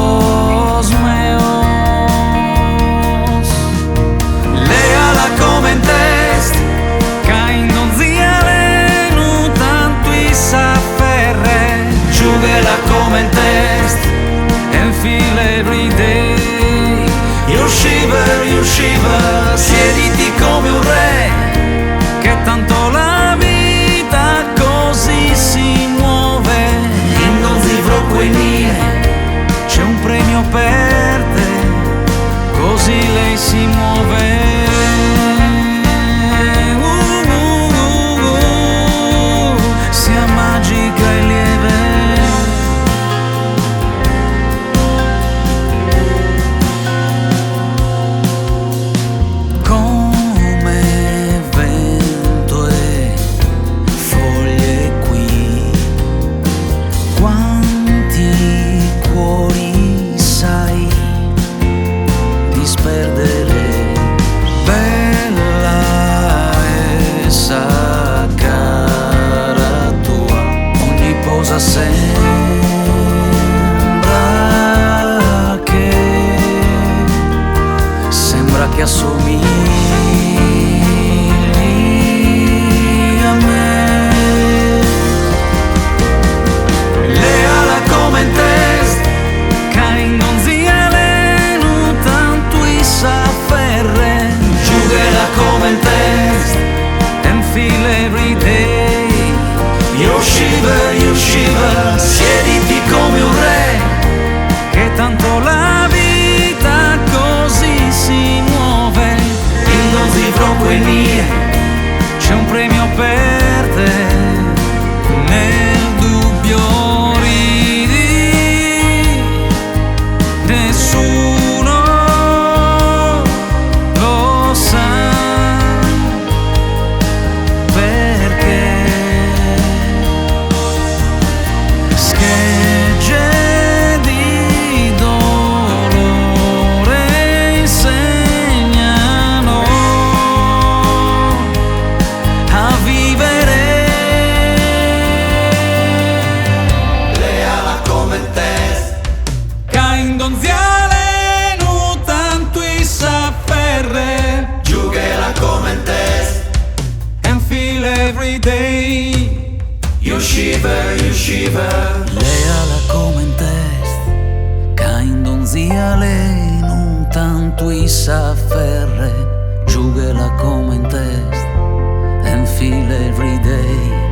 cantos meos. Léala como en test, caindo ziale nu tanto i s'afferre. Giughela come in test, and feel every day. You shiver, siediti come un re, che tanto la vita così si muove. In non zivro quenie c'è un premio per te, così lei si muove. Sia magica e lieve. Sembra che assomigli a me. Leala come in test, caindo ziale nu tanto i s'afferre. Giughela come in test, and feel every day. You shiver, siediti come un re, che tanto la vita così si muove. In non zivro quenie c'è un premio per te, nel dubbio ridi, nessuno lo sa perché. Schegge di dolore insegnano a vivere. Leala come in test, caindo ziale nu tanto i s'afferre. Giughela come in test, and feel every day. You shiver. Leala come in test, caindo ziale nu tanto i s'afferre. Giughela come in test, and feel every day.